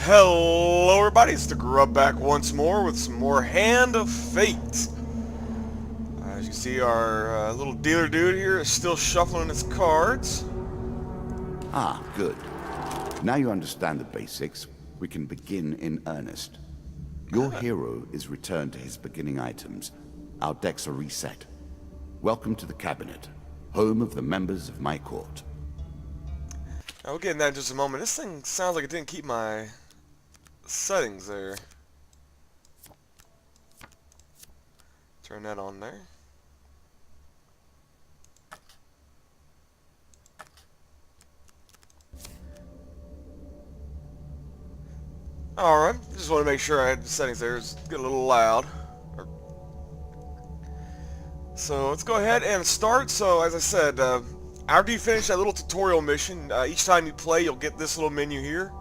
Hello everybody, it's the Grub back once more with some more Hand of Fate. As you can see, our little dealer dude here is still shuffling his cards. Ah, good. Now you understand the basics, we can begin in earnest. Your hero is returned to his beginning items. Our decks are reset. Welcome to the cabinet, home of the members of my court. Now we'll get in that in just a moment. This thing sounds like it didn't keep my settings there. Turn that on there. Alright, just want to make sure I had the settings there. It's getting a little loud. So let's go ahead and start. So as I said, after you finish that little tutorial mission, each time you play you'll get this little menu here.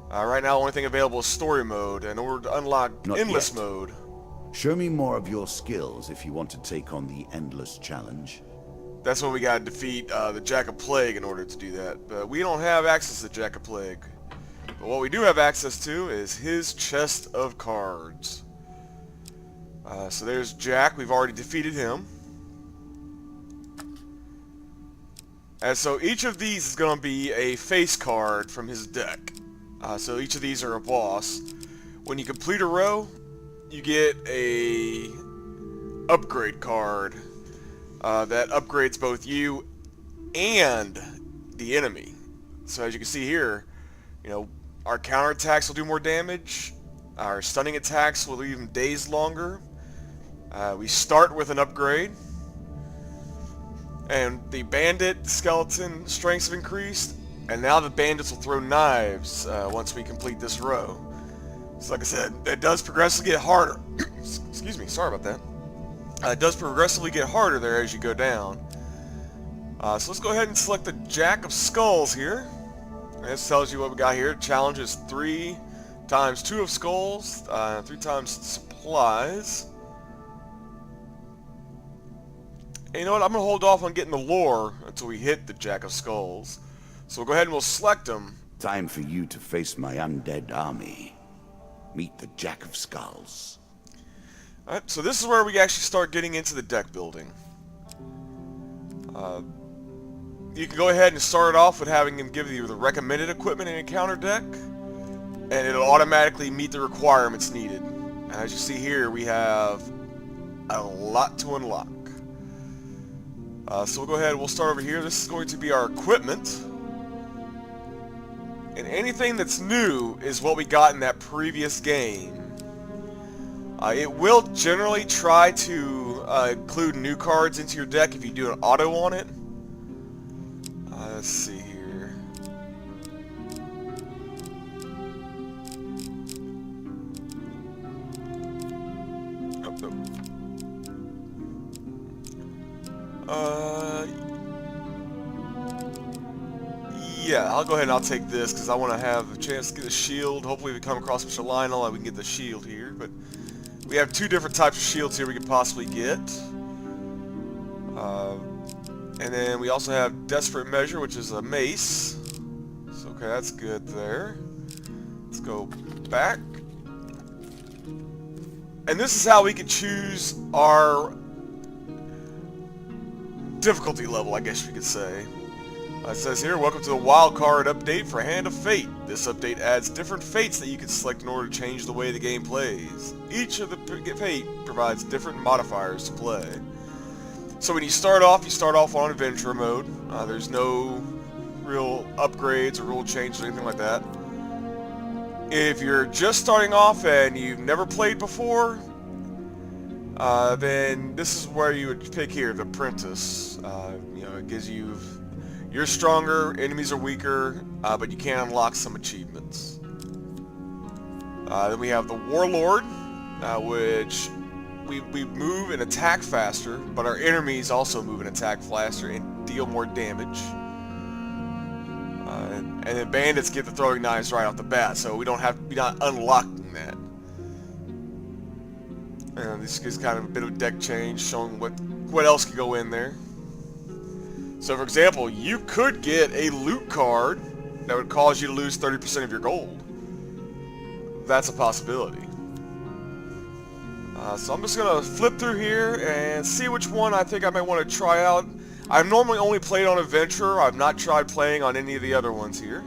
Right now the only thing available is story mode. In order to unlock Not endless yet. mode. Show me more of your skills if you want to take on the endless challenge. That's when we gotta defeat the Jack of Plague in order to do that. But we don't have access to the Jack of Plague. But what we do have access to is his chest of cards. So there's Jack. We've already defeated him. And so each of these is going to be a face card from his deck. So each of these are a boss. When you complete a row, you get a upgrade card that upgrades both you and the enemy. So as you can see here, you know, our counterattacks will do more damage. Our stunning attacks will leave him dazed longer. We start with an upgrade. And the bandit skeleton strengths have increased. And now the bandits will throw knives once we complete this row. So like I said, it does progressively get harder. Excuse me, sorry about that. It does progressively get harder there as you go down. So let's go ahead and select the Jack of Skulls here. This tells you what we got here. Challenge is 3 times 2 of skulls, 3 times supplies. And you know what? I'm going to hold off on getting the lore until we hit the Jack of Skulls. So we'll go ahead and we'll select him. Time for you to face my undead army. Meet the Jack of Skulls. Alright, so this is where we actually start getting into the deck building. You can go ahead and start it off with having him give you the recommended equipment in encounter deck, and it'll automatically meet the requirements needed. And as you see here, we have a lot to unlock. So we'll go ahead and we'll start over here. This is going to be our equipment. And anything that's new is what we got in that previous game. It will generally try to include new cards into your deck if you do an auto on it. Let's see here. Oh, no. Yeah, I'll go ahead and I'll take this because I want to have a chance to get a shield. Hopefully we come across Mr. Lionel, we can get the shield here. But we have 2 different types of shields here we could possibly get. And then we also have Desperate Measure, which is a mace. So, okay, that's good there. Let's go back. And this is how we can choose our difficulty level, I guess you could say. It says here, welcome to the wildcard update for Hand of Fate. This update adds different fates that you can select in order to change the way the game plays. Each of the fate provides different modifiers to play. So when you start off on adventure mode. There's no real upgrades or rule changes or anything like that. If you're just starting off and you've never played before, then this is where you would pick here, the Apprentice. You know, it gives you, you're stronger, enemies are weaker, but you can unlock some achievements. Then we have the Warlord, which we move and attack faster, but our enemies also move and attack faster and deal more damage. And then bandits get the throwing knives right off the bat, so we don't have to be not unlocking that. And this is kind of a bit of a deck change, showing what else could go in there. So for example, you could get a loot card that would cause you to lose 30% of your gold. that's a possibility. So I'm just going to flip through here and see which one I think I might want to try out. I've normally only played on Adventurer. I've not tried playing on any of the other ones here.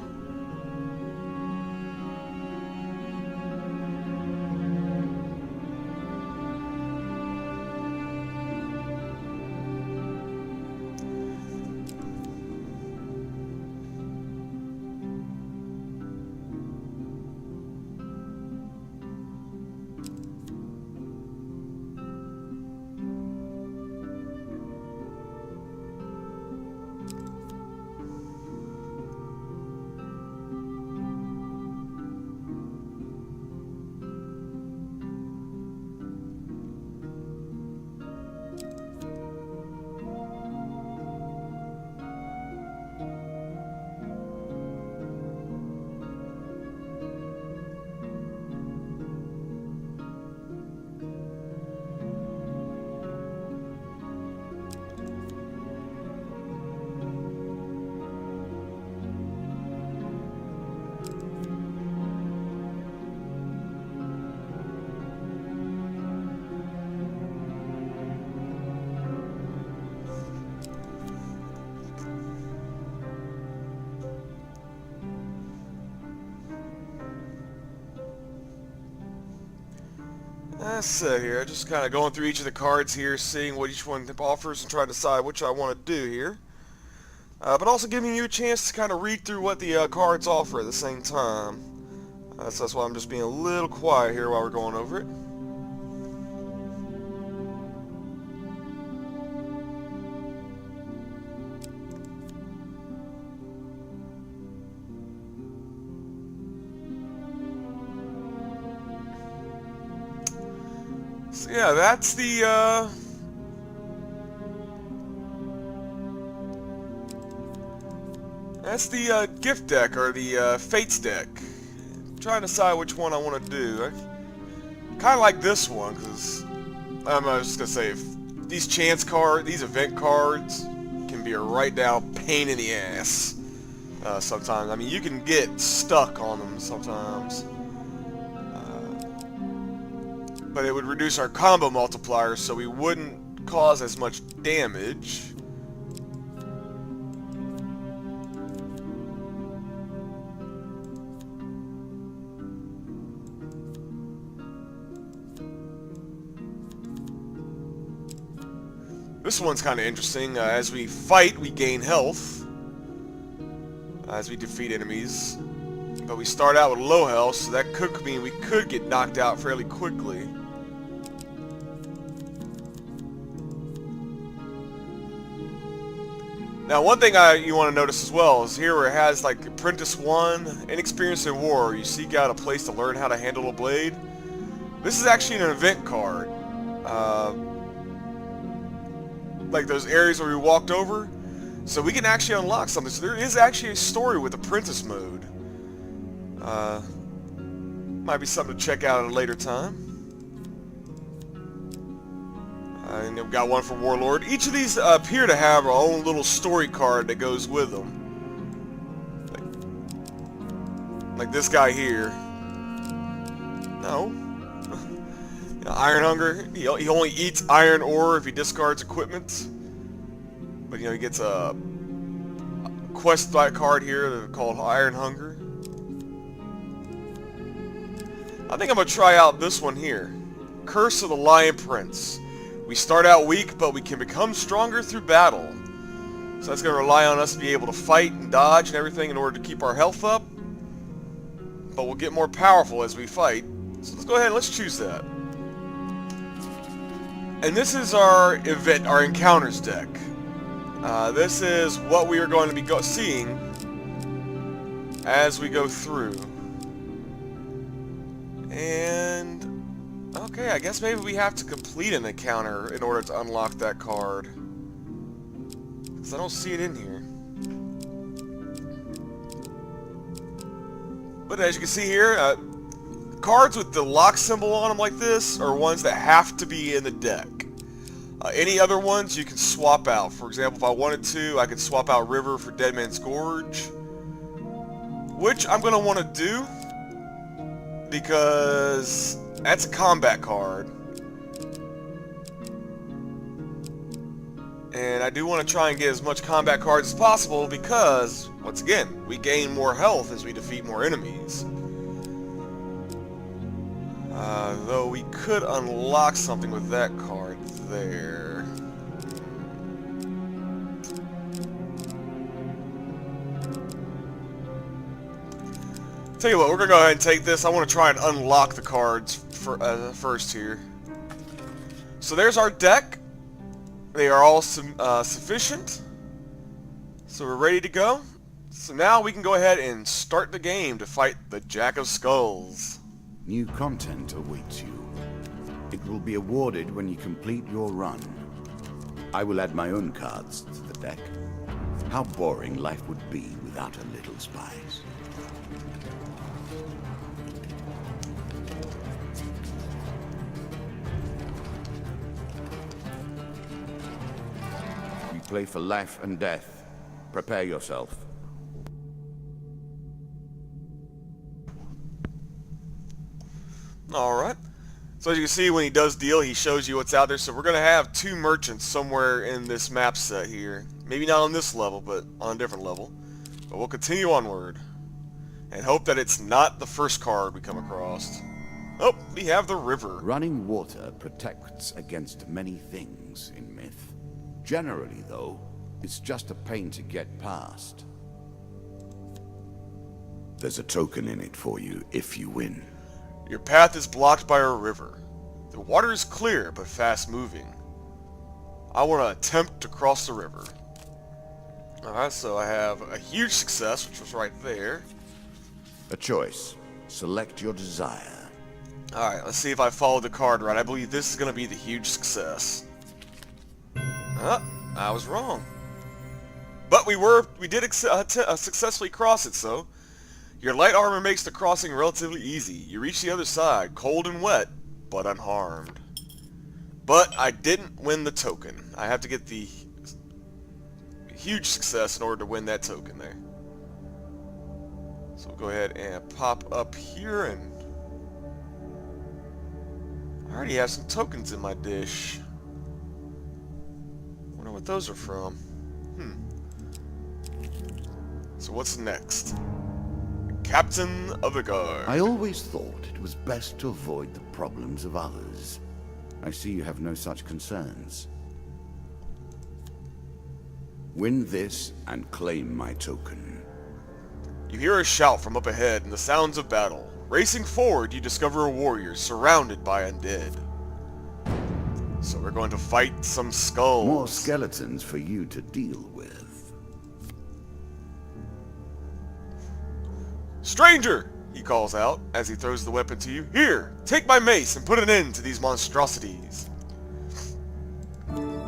Let's see here, just kind of going through each of the cards here, seeing what each one offers and trying to decide which I want to do here. But also giving you a chance to kind of read through what the cards offer at the same time. So that's why I'm just being a little quiet here while we're going over it. So yeah, that's the gift deck, or the Fates deck. I'm trying to decide which one I want to do. I kind of like this one because I'm just gonna say, if these these event cards can be a right down pain in the ass sometimes. I mean, you can get stuck on them sometimes. But it would reduce our combo multiplier, so we wouldn't cause as much damage. This one's kind of interesting. As we fight, we gain health as we defeat enemies. But we start out with low health, so that could mean we could get knocked out fairly quickly. Now, one thing you want to notice as well is here where it has like Apprentice 1, Inexperienced in War, you seek out a place to learn how to handle a blade. This is actually an event card. Like those areas where we walked over. So we can actually unlock something. So there is actually a story with Apprentice mode. Might be something to check out at a later time. And we've got one for Warlord. Each of these appear to have our own little story card that goes with them. Like this guy here. No. Iron Hunger. He only eats iron ore if he discards equipment. But he gets a quest card here called Iron Hunger. I think I'm going to try out this one here. Curse of the Lion Prince. We start out weak, but we can become stronger through battle. So that's going to rely on us to be able to fight and dodge and everything in order to keep our health up. But we'll get more powerful as we fight. So let's go ahead and let's choose that. And this is our event, our encounters deck. This is what we are going to be seeing as we go through. And okay, I guess maybe we have to complete an encounter in order to unlock that card. Because I don't see it in here. But as you can see here, cards with the lock symbol on them like this are ones that have to be in the deck. Any other ones you can swap out. For example, if I wanted to, I could swap out River for Dead Man's Gorge. Which I'm going to want to do. because that's a combat card. And I do want to try and get as much combat cards as possible because, once again, we gain more health as we defeat more enemies. Though we could unlock something with that card there. Tell you what, we're going to go ahead and take this. I want to try and unlock the cards for, first here. So there's our deck. They are all sufficient. So we're ready to go. So now we can go ahead and start the game to fight the Jack of Skulls. New content awaits you. It will be awarded when you complete your run. I will add my own cards to the deck. How boring life would be without a little spice. We play for life and death. Prepare yourself. Alright. So as you can see, when he does deal, he shows you what's out there. So we're going to have 2 merchants somewhere in this map set here. Maybe not on this level, but on a different level. But we'll continue onward. And hope that it's not the first card we come across. Oh, we have the river. Running water protects against many things in myth. Generally, though, it's just a pain to get past. There's a token in it for you if you win. Your path is blocked by a river. The water is clear, but fast-moving. I want to attempt to cross the river. Alright, so I have a huge success, which was right there. A choice. Select your desire. Alright, let's see if I followed the card right. I believe this is going to be the huge success. I was wrong. But we did successfully cross it, so... Your light armor makes the crossing relatively easy. You reach the other side, cold and wet, but unharmed. But I didn't win the token. I have to get the huge success in order to win that token there. So we'll go ahead and pop up here, and I already have some tokens in my dish. Wonder what those are from. So what's next? Captain of the Guard. I always thought it was best to avoid the problems of others. I see you have no such concerns. Win this and claim my token. You hear a shout from up ahead and the sounds of battle. Racing forward, you discover a warrior surrounded by undead. So we're going to fight some skulls. More skeletons for you to deal with. Stranger! He calls out as he throws the weapon to you. Here, take my mace and put an end to these monstrosities.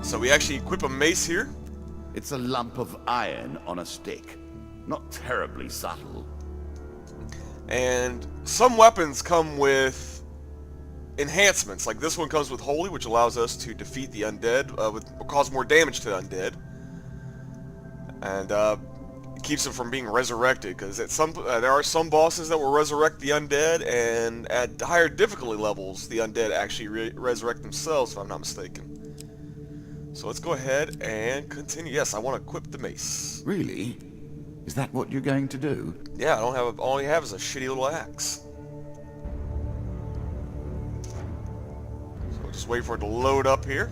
So we actually equip a mace here. It's a lump of iron on a stick. Not terribly subtle. And some weapons come with enhancements. Like this one comes with Holy, which allows us to defeat the undead, will cause more damage to the undead. And keeps them from being resurrected, because at there are some bosses that will resurrect the undead, and at higher difficulty levels the undead actually resurrect themselves, if I'm not mistaken. So let's go ahead and continue. Yes, I want to equip the mace. Really? Is that what you're going to do? Yeah, all I have is a shitty little axe. So we'll just wait for it to load up here.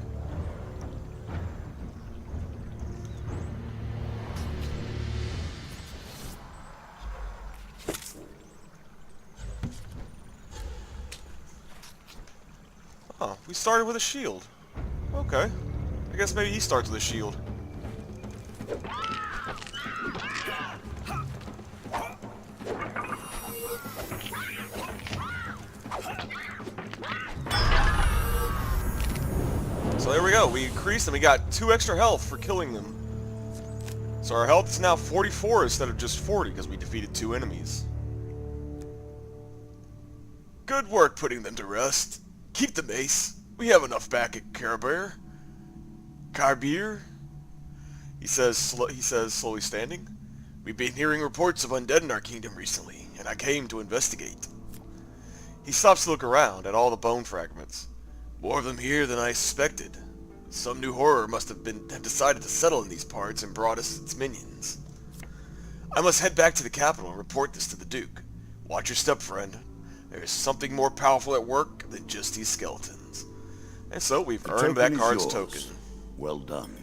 Oh, we started with a shield. Okay. I guess maybe he starts with a shield. So there we go. We increased and we got 2 extra health for killing them. So our health is now 44 instead of just 40 because we defeated 2 enemies. Good work putting them to rest. Keep the mace. We have enough back at Carabir. Carbir? He says slowly standing. We've been hearing reports of undead in our kingdom recently, and I came to investigate. He stops to look around at all the bone fragments. More of them here than I expected. Some new horror must have decided to settle in these parts and brought us its minions. I must head back to the capital and report this to the Duke. Watch your step, friend. There is something more powerful at work than just these skeletons. And so we've earned that card's token. Well done.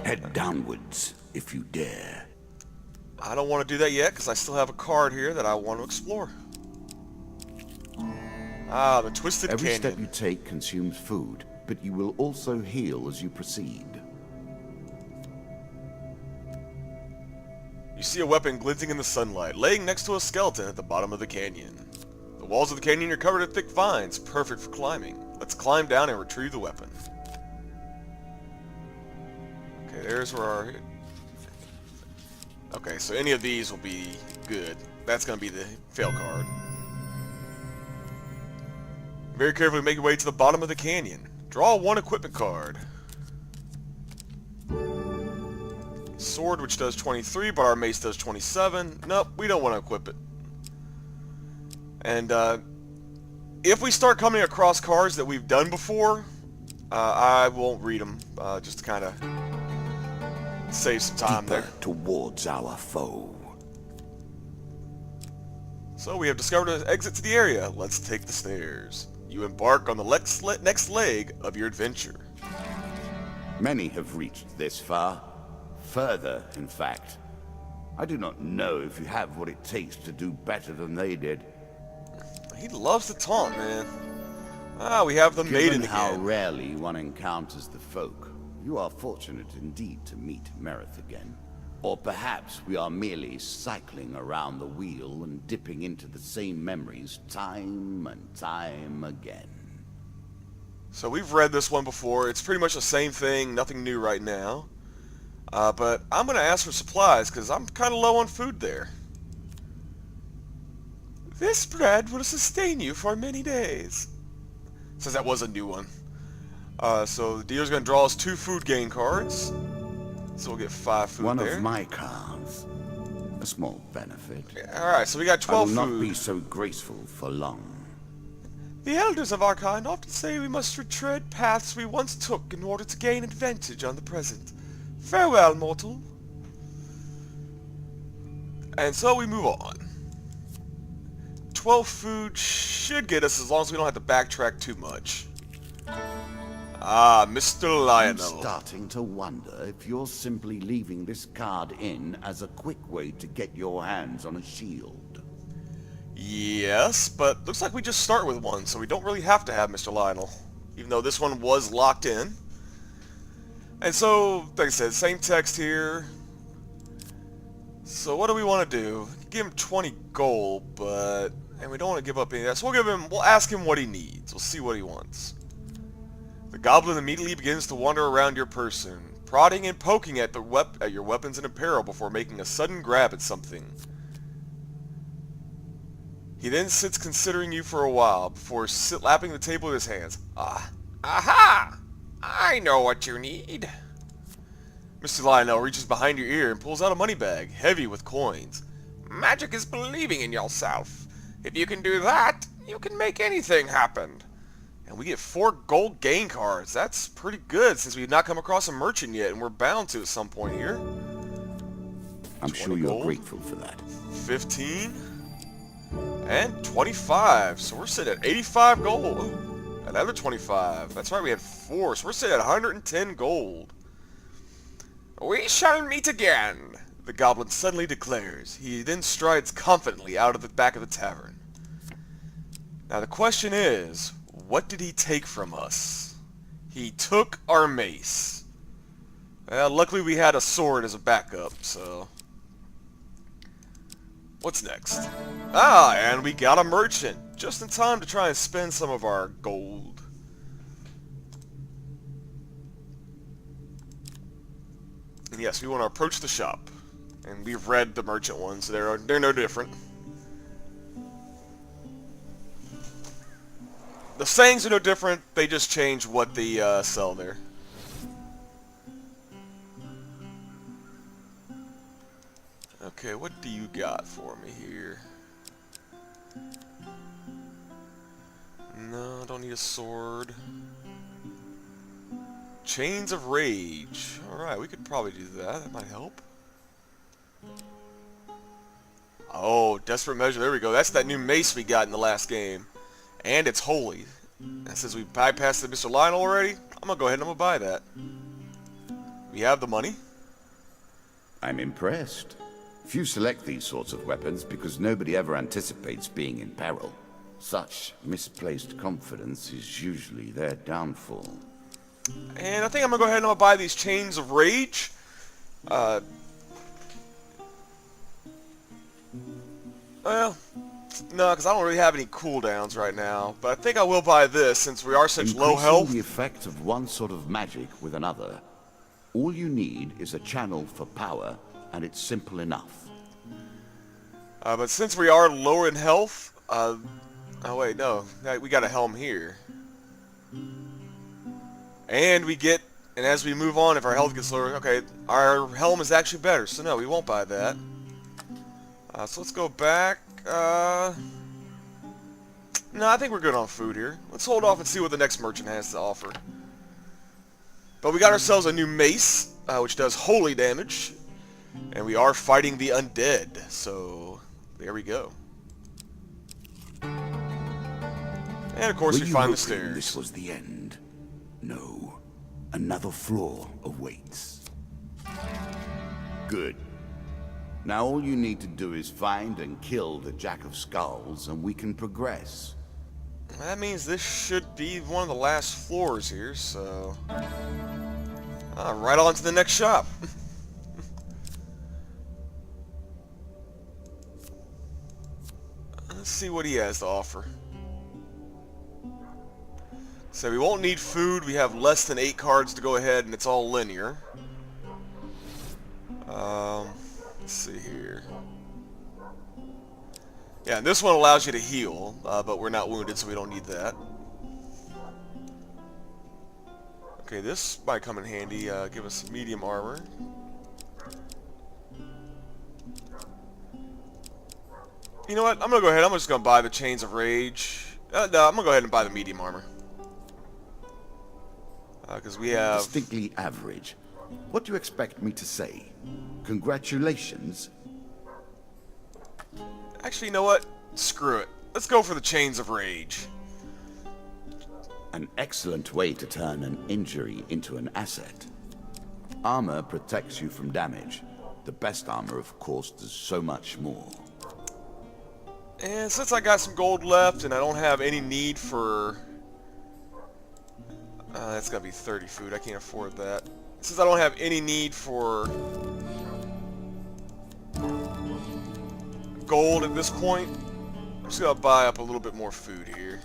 Head downwards, if you dare. I don't want to do that yet, because I still have a card here that I want to explore. Ah, the Twisted Every Canyon. step you take consumes food, but you will also heal as you proceed. You see a weapon glinting in the sunlight, laying next to a skeleton at the bottom of the canyon. The walls of the canyon are covered with thick vines, perfect for climbing. Let's climb down and retrieve the weapon. Okay, there's where our... Okay, so any of these will be good. That's going to be the fail card. Very carefully make your way to the bottom of the canyon. Draw one equipment card. Sword, which does 23, but our mace does 27. Nope, we don't want to equip it. And if we start coming across cards that we've done before, I won't read them, just to kind of save some time Deeper there. towards our foe. So we have discovered an exit to the area. Let's take the stairs. You embark on the next leg of your adventure. Many have reached this far. Further, in fact. I do not know if you have what it takes to do better than they did. He loves to taunt, man. Ah, we have the maiden Given how again. rarely one encounters the folk, you are fortunate indeed to meet Merith again. Or perhaps we are merely cycling around the wheel and dipping into the same memories time and time again. So we've read this one before. It's pretty much the same thing, nothing new right now. But I'm going to ask for supplies because I'm kind of low on food there. This bread will sustain you for many days. Says that was a new one. So the dealer's going to draw us 2 food gain cards. So we'll get 5 food One there. of my cards. A small benefit. Alright, so we got 12 I will food. not be so graceful for long. The elders of our kind often say we must retread paths we once took in order to gain advantage on the present. Farewell, mortal. And so we move on. 12 food should get us as long as we don't have to backtrack too much. Ah, Mr. I'm Lionel. starting to wonder if you're simply leaving this card in as a quick way to get your hands on a shield. Yes, but looks like we just start with one, so we don't really have to have Mr. Lionel. Even though this one was locked in. And so, like I said, same text here. So what do we want to do? Give him 20 gold, but... And we don't want to give up any of that. So we'll ask him what he needs. We'll see what he wants. The goblin immediately begins to wander around your person, prodding and poking at your weapons and apparel before making a sudden grab at something. He then sits considering you for a while before lapping the table with his hands. Aha! I know what you need. Mr. Lionel reaches behind your ear and pulls out a money bag, heavy with coins. Magic is believing in yourself. If you can do that, you can make anything happen. And we get 4 gold gain cards. That's pretty good since we've not come across a merchant yet, and we're bound to at some point here. I'm sure you're gold. grateful for that. 15 and 25. So we're sitting at 85 gold. Ooh, another 25. That's right, we had 4. So we're sitting at 110 gold. We shall meet again, the goblin suddenly declares. He then strides confidently out of the back of the tavern. Now the question is, what did he take from us? He took our mace. Well, luckily we had a sword as a backup, so... What's next? Ah, and we got a merchant. Just in time to try and spend some of our gold. And yes, we want to approach the shop. And we've read the merchant ones, so they're no different. The sayings are no different, they just change what they sell there. Okay, what do you got for me here? No, I don't need a sword. Chains of Rage. Alright, we could probably do that. That might help. Oh, Desperate Measure. There we go. That's that new mace we got in the last game. And it's holy. And since we bypassed the Mr. Lionel already, I'm going to go ahead and I'm going to buy that. We have the money. I'm impressed. Few select these sorts of weapons because nobody ever anticipates being in peril. Such misplaced confidence is usually their downfall. And I think I'm going to go ahead and I'm going to buy these Chains of Rage. Well, no, because I don't really have any cooldowns right now. But I think I will buy this since we are such low health. Increasing the effect of one sort of magic with another. All you need is a channel for power, and it's simple enough. But since we are lower in health, oh wait, no, we got a helm here. And we get, and as we move on, if our health gets lower, okay, our helm is actually better, so no, we won't buy that. So let's go back. No, I think we're good on food here. Let's hold off and see what the next merchant has to offer. But we got ourselves a new mace, which does holy damage. And we are fighting the undead, so there we go. And of course we find the stairs. This was the end. No, another floor awaits. Good. Now all you need to do is find and kill the Jack of Skulls, and we can progress. That means this should be one of the last floors here, so... right on to the next shop. Let's see what he has to offer. So we won't need food, we have less than 8 cards to go ahead, and it's all linear. Let's see here. Yeah, and this one allows you to heal, but we're not wounded, so we don't need that. Okay, this might come in handy. Give us some medium armor. You know what? I'm gonna go ahead. I'm just gonna buy the Chains of Rage. No, I'm gonna go ahead and buy the medium armor. Because we have... Distinctly average. What do you expect me to say? Congratulations? Actually, you know what? Screw it. Let's go for the Chains of Rage. An excellent way to turn an injury into an asset. Armor protects you from damage. The best armor, of course, does so much more. And since I got some gold left and I don't have any need for... that's gotta be 30 food. I can't afford that. Since I don't have any need for... gold at this point, I'm just gonna buy up a little bit more food here.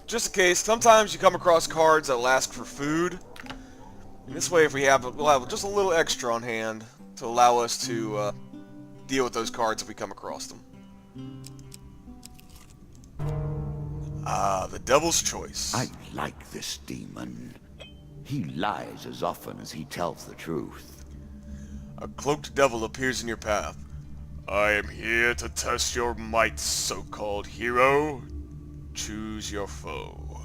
Just in case, sometimes you come across cards that will ask for food. And this way, if we'll have just a little extra on hand to allow us to deal with those cards if we come across them. The Devil's Choice. I like this demon. He lies as often as he tells the truth. A cloaked devil appears in your path. I am here to test your might, so-called hero. Choose your foe.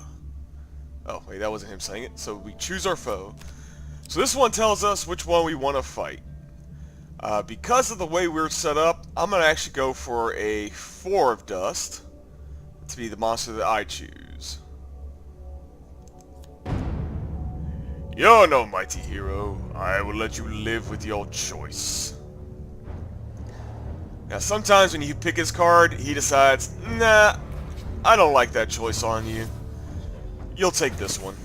Oh, wait, that wasn't him saying it. So we choose our foe. So this one tells us which one we want to fight. Because of the way we're set up, I'm going to actually go for a 4 of dust to be the monster that I choose. You're no mighty hero. I will let you live with your choice. Now sometimes when you pick his card, he decides, nah, I don't like that choice on you. You'll take this one.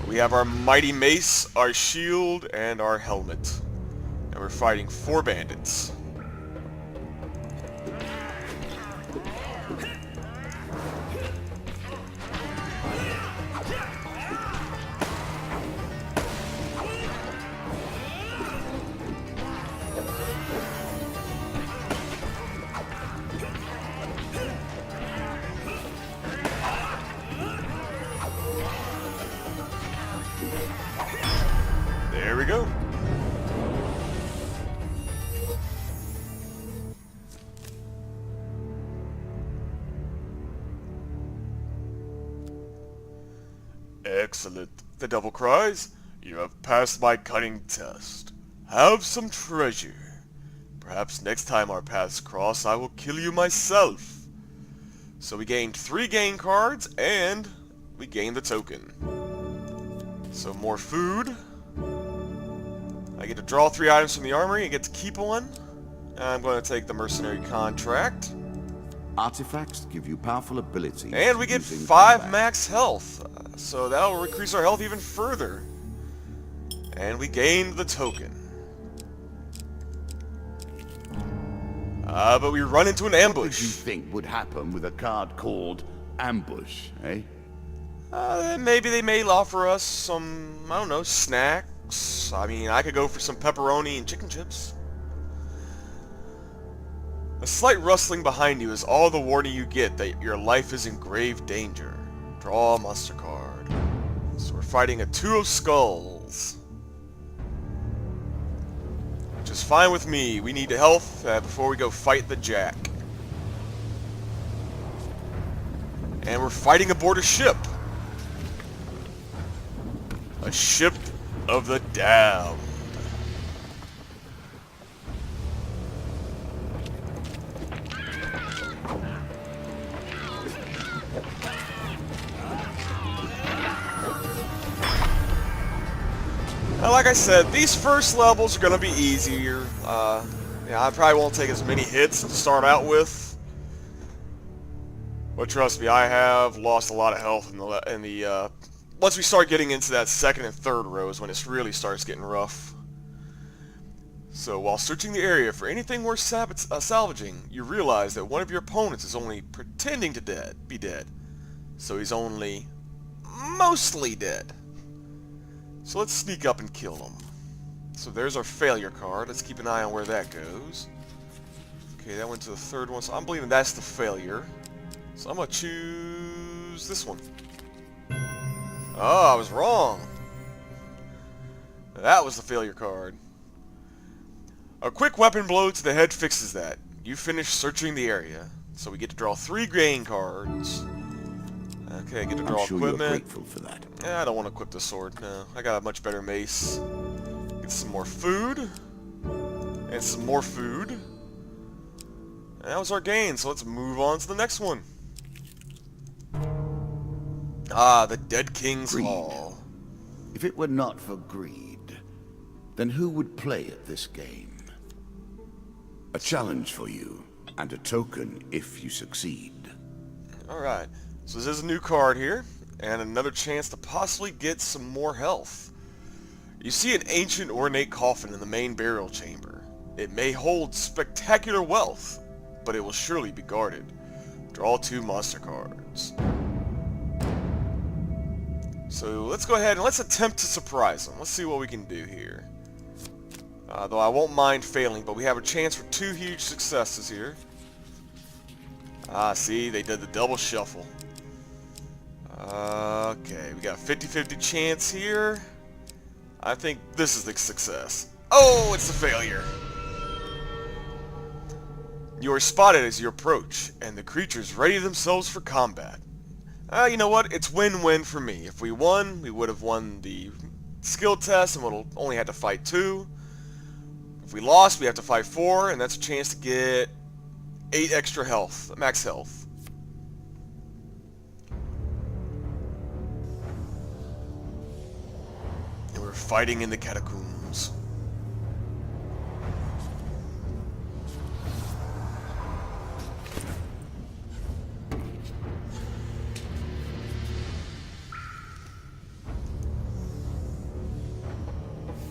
We have our mighty mace, our shield, and our helmet. And we're fighting 4 bandits. There we go. Excellent, the devil cries. You have passed my cunning test. Have some treasure. Perhaps next time our paths cross, I will kill you myself. So we gained 3 gain cards, and we gained the token. So more food. I get to draw 3 items from the armory and get to keep one. I'm going to take the mercenary contract. Artifacts give you powerful abilities. And we get using 5 combat. max health. So that'll increase our health even further. And we gained the token. But we run into an What did ambush. you think would happen with a card called Ambush, eh? Maybe they may offer us some, I don't know, snacks. I mean, I could go for some pepperoni and chicken chips. A slight rustling behind you is all the warning you get that your life is in grave danger. Draw a monster card. So we're fighting a 2 of skulls. Which is fine with me. We need health before we go fight the Jack. And we're fighting aboard a ship. A ship of the damned. Now, like I said, these first levels are going to be easier. Yeah, I probably won't take as many hits to start out with. But trust me, I have lost a lot of health in the once we start getting into that second and third rows when it really starts getting rough. So while searching the area for anything worth salvaging, you realize that one of your opponents is only pretending to be dead. So he's only mostly dead. So let's sneak up and kill him. So there's our failure card. Let's keep an eye on where that goes. Okay, that went to the third one, so I'm believing that's the failure. So I'm going to choose this one. Oh, I was wrong. That was the failure card. A quick weapon blow to the head fixes that. You finish searching the area. So we get to draw 3 gain cards. Okay, get to draw I'm sure equipment. you're grateful for that. Yeah, I don't want to equip the sword, no. I got a much better mace. Get some more food. And some more food. And that was our gain, so let's move on to the next one. Ah, the Dead King's Greed. Hall. If it were not for greed, then who would play at this game? A challenge for you, and a token if you succeed. Alright, so there's a new card here, and another chance to possibly get some more health. You see an ancient ornate coffin in the main burial chamber. It may hold spectacular wealth, but it will surely be guarded. Draw 2 monster cards. So let's go ahead and let's attempt to surprise them. Let's see what we can do here. Though I won't mind failing, but we have a chance for 2 huge successes here. Ah, see, they did the double shuffle. Okay, we got a 50-50 chance here. I think this is the success. Oh, it's a failure. You are spotted as you approach, and the creatures ready themselves for combat. You know what? It's win-win for me. If we won, we would have won the skill test and we'll only had to fight 2. If we lost, we have to fight 4, and that's a chance to get 8 extra health, max health. And we're fighting in the catacombs.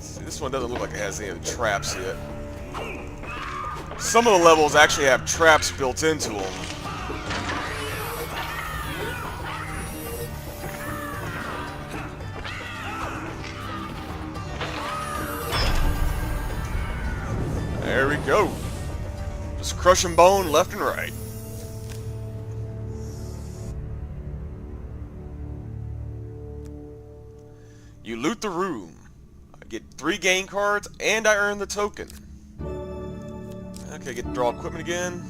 See, this one doesn't look like it has any of the traps yet. Some of the levels actually have traps built into them. There we go. Just crushing bone left and right. You loot the room. I get 3 gain cards and I earn the token. Okay, get to draw equipment again.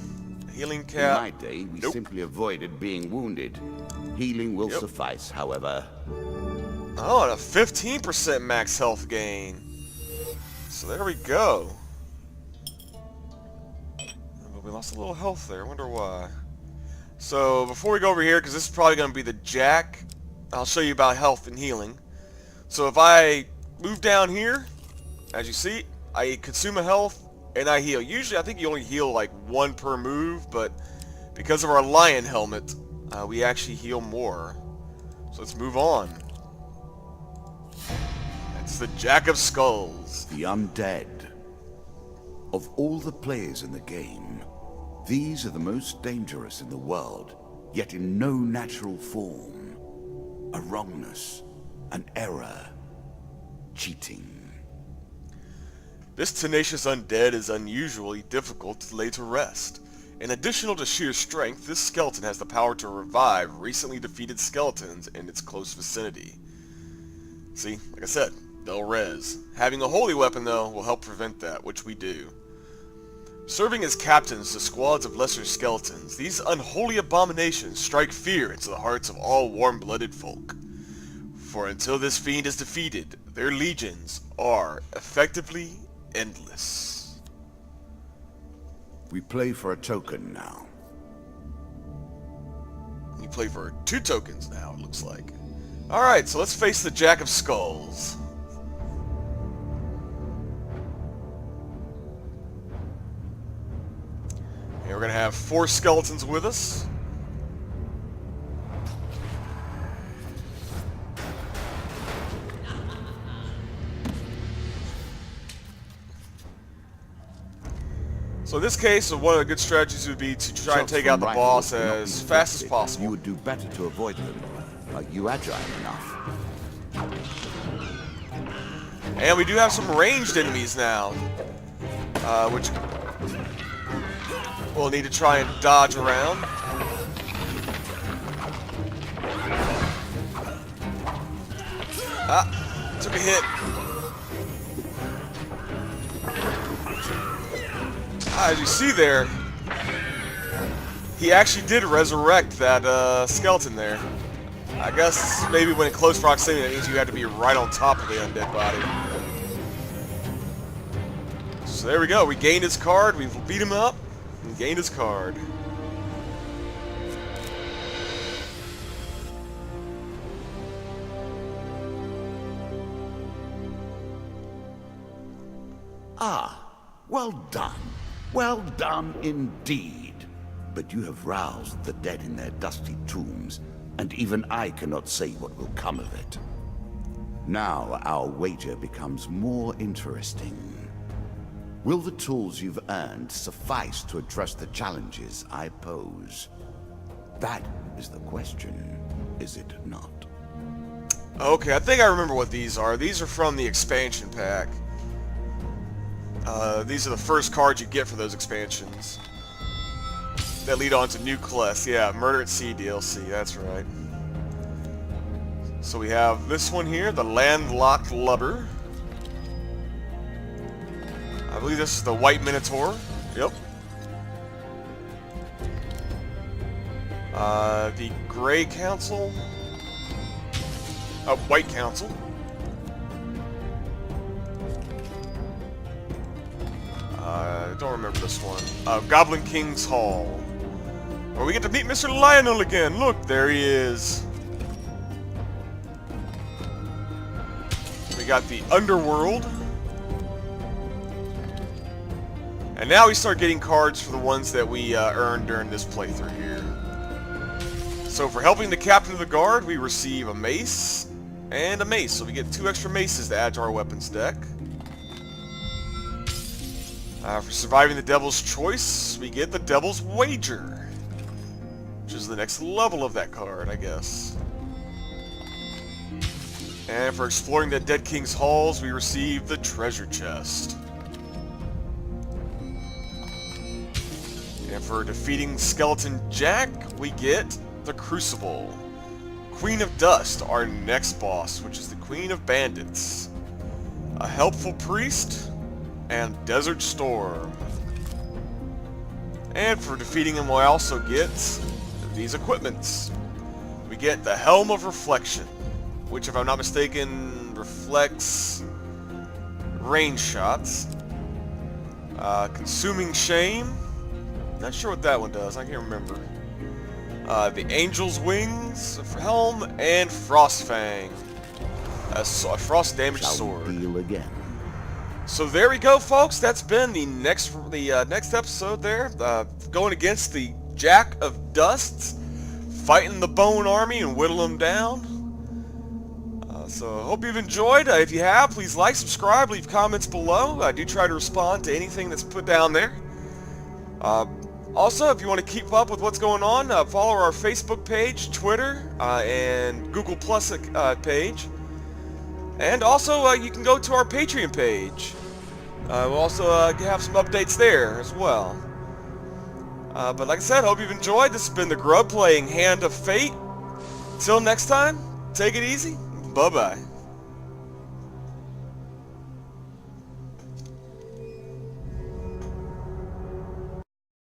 Healing cap. In my day, we Nope. simply avoided being wounded. Healing will Yep. suffice, however. Oh, and a 15% max health gain. So there we go. But we lost a little health there. I wonder why. So before we go over here, because this is probably going to be the jack, I'll show you about health and healing. So if I move down here, as you see, I consume a health and I heal. Usually I think you only heal like one per move, but because of our lion helmet, we actually heal more. So let's move on. It's the Jack of Skulls. The undead. Of all the players in the game, these are the most dangerous in the world, yet in no natural form. A wrongness, an error, cheating. This tenacious undead is unusually difficult to lay to rest. In addition to sheer strength, this skeleton has the power to revive recently defeated skeletons in its close vicinity. See, like I said, they'll res. Having a holy weapon, though, will help prevent that, which we do. Serving as captains to squads of lesser skeletons, these unholy abominations strike fear into the hearts of all warm-blooded folk. For until this fiend is defeated, their legions are effectively endless. We play for a token now. You play for 2 tokens now, it looks like. Alright, so let's face the Jack of Skulls. And we're going to have 4 skeletons with us. So in this case, one of the good strategies would be to try and take out the boss as fast as possible. You would do better to avoid them. Are you agile enough? And we do have some ranged enemies now, which we'll need to try and dodge around. Ah, took a hit. As you see there, he actually did resurrect that skeleton there. I guess maybe when in close proximity, that means you have to be right on top of the undead body. So there we go. We gained his card. We beat him up and gained his card. Ah, well done. Well done indeed. But you have roused the dead in their dusty tombs, and even I cannot say what will come of it. Now our wager becomes more interesting. Will the tools you've earned suffice to address the challenges I pose? That is the question, is it not? Okay, I think I remember what these are. These are from the expansion pack. These are the first cards you get for those expansions that lead on to new quests. Yeah, Murder at Sea DLC, that's right. So we have this one here, the Landlocked Lubber. I believe this is the White Minotaur. Yep. The Grey Council. White Council. I don't remember this one. Goblin King's Hall. Where we get to meet Mr. Lionel again. Look, there he is. We got the Underworld. And now we start getting cards for the ones that we earned during this playthrough here. So for helping the captain of the guard, we receive a mace and a mace. So we get 2 extra maces to add to our weapons deck. For surviving the Devil's Choice, we get the Devil's Wager, which is the next level of that card, I guess. And for exploring the Dead King's Halls, we receive the Treasure Chest. And for defeating Skeleton Jack, we get the Crucible. Queen of Dust, our next boss, which is the Queen of Bandits. A Helpful Priest, and Desert Storm. And for defeating him, we also get these equipments. We get the Helm of Reflection, which, if I'm not mistaken, reflects range shots. Consuming Shame. Not sure what that one does. I can't remember. The Angel's Wings, Helm, and Frostfang. A frost damage sword. Deal again. So there we go, folks. That's been the next episode there. Going against the Jack of Dusts, fighting the Bone Army and whittle them down. So I hope you've enjoyed. If you have, please like, subscribe, leave comments below. I do try to respond to anything that's put down there. Also, if you want to keep up with what's going on, follow our Facebook page, Twitter, and Google Plus page. And also, you can go to our Patreon page. We'll also have some updates there as well. But like I said, hope you've enjoyed. This has been the Grub playing Hand of Fate. Till next time, take it easy. Bye-bye.